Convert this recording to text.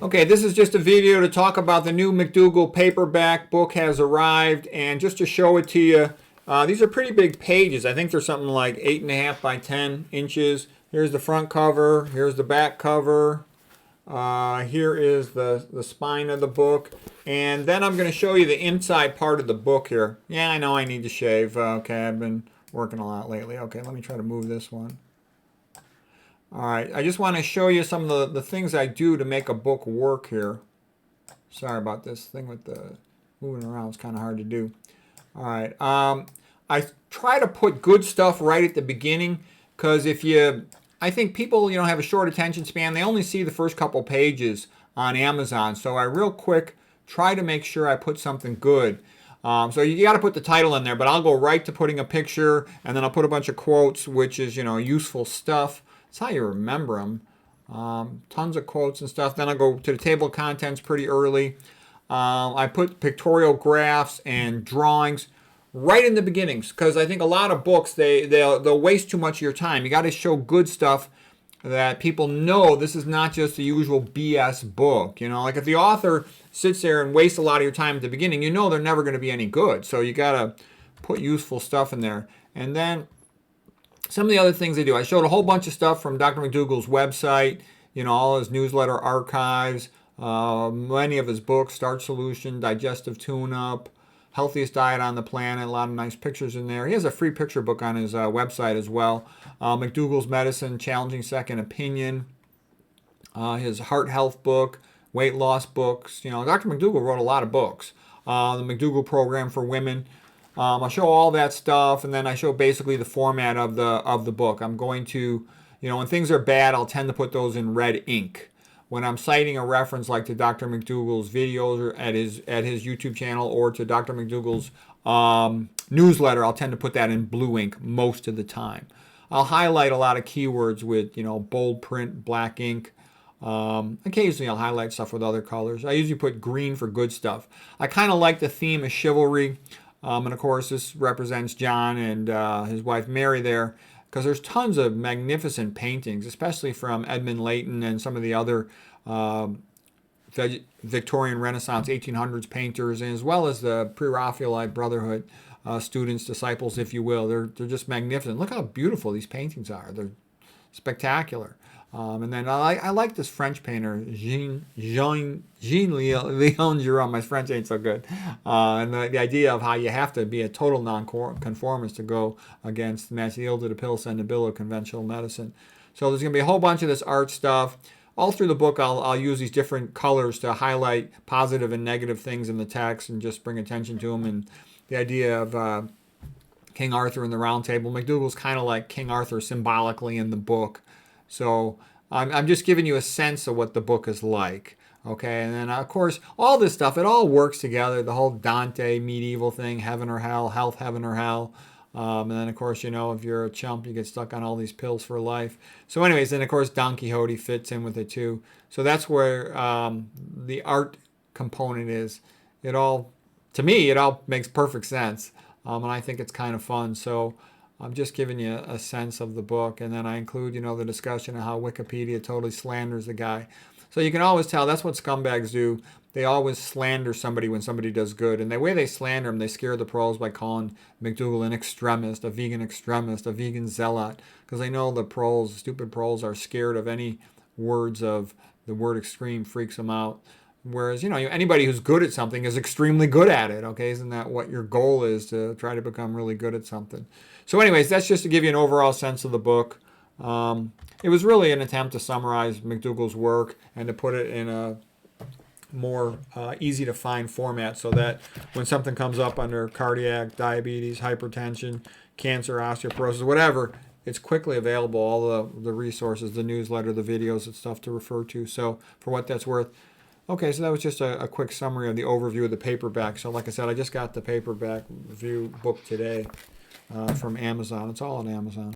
Okay, this is just a video to talk about the new Mcdougall paperback book has arrived, and just to show it to you, these are pretty big pages. I think they're something like 8.5 by 10 inches. Here's the front cover. Here's the back cover. Here is the spine of the book. And then I'm going to show you the inside part of the book here. Yeah, I know I need to shave. Okay, I've been working a lot lately. Okay, let me try to move this one. All right, I just want to show you some of the things I do to make a book work here. Sorry about this thing with the moving around. It's kind of hard to do. All right, I try to put good stuff right at the beginning, because I think people, have a short attention span. They only see the first couple pages on Amazon. So I real quick try to make sure I put something good. So you got to put the title in there, but I'll go right to putting a picture, and then I'll put a bunch of quotes, which is, useful stuff. That's how you remember them. Tons of quotes and stuff. Then I'll go to the table of contents pretty early. I put pictorial graphs and drawings right in the beginnings, because I think a lot of books, they'll waste too much of your time. You got to show good stuff that people know this is not just the usual BS book. Like if the author sits there and wastes a lot of your time at the beginning, they're never going to be any good. So you got to put useful stuff in there. And then some of the other things they do. I showed a whole bunch of stuff from Dr. Mcdougall's website, all his newsletter archives, many of his books, Start Solution, Digestive Tune-Up, Healthiest Diet on the Planet, a lot of nice pictures in there. He has a free picture book on his website as well. Mcdougall's Medicine, Challenging Second Opinion, his heart health book, weight loss books. Dr. Mcdougall wrote a lot of books. The Mcdougall Program for Women. I'll show all that stuff, and then I show basically the format of the book. I'm going to, when things are bad, I'll tend to put those in red ink. When I'm citing a reference like to Dr. Mcdougall's videos or at his YouTube channel, or to Dr. Mcdougall's newsletter, I'll tend to put that in blue ink most of the time. I'll highlight a lot of keywords with bold print, black ink. Occasionally I'll highlight stuff with other colors. I usually put green for good stuff. I kind of like the theme of chivalry. And of course, this represents John and his wife Mary there, because there's tons of magnificent paintings, especially from Edmund Leighton and some of the other Victorian Renaissance 1800s painters, and as well as the Pre-Raphaelite Brotherhood students, disciples, if you will. They're just magnificent. Look how beautiful these paintings are. They're spectacular. And then I like this French painter, Jean Leon Giraud. My French ain't so good. And the idea of how you have to be a total nonconformist to go against Mathilde de Pilsen, the bill of conventional medicine. So there's going to be a whole bunch of this art stuff. All through the book, I'll use these different colors to highlight positive and negative things in the text and just bring attention to them. And the idea of King Arthur and the Round Table. Mcdougall's kind of like King Arthur symbolically in the book. So I'm just giving you a sense of what the book is like. Okay, and then of course all this stuff, it all works together. The whole Dante medieval thing, heaven or hell, health, heaven or hell. And then of course, if you're a chump, you get stuck on all these pills for life. So anyways, then of course Don Quixote fits in with it too. So that's where the art component is. To me, it all makes perfect sense. And I think it's kind of fun. So I'm just giving you a sense of the book, and then I include, the discussion of how Wikipedia totally slanders the guy. So you can always tell that's what scumbags do. They always slander somebody when somebody does good, and the way they slander them, they scare the pros by calling Mcdougall an extremist, a vegan zealot, because they know the stupid pros, are scared of any words of the word extreme, freaks them out. Whereas, anybody who's good at something is extremely good at it, okay? Isn't that what your goal is, to try to become really good at something? So anyways, that's just to give you an overall sense of the book. It was really an attempt to summarize Mcdougall's work and to put it in a more easy-to-find format, so that when something comes up under cardiac, diabetes, hypertension, cancer, osteoporosis, whatever, it's quickly available, all the resources, the newsletter, the videos and stuff to refer to. So for what that's worth. Okay, so that was just a quick summary of the overview of the paperback. So like I said, I just got the paperback review book today from Amazon. It's all on Amazon.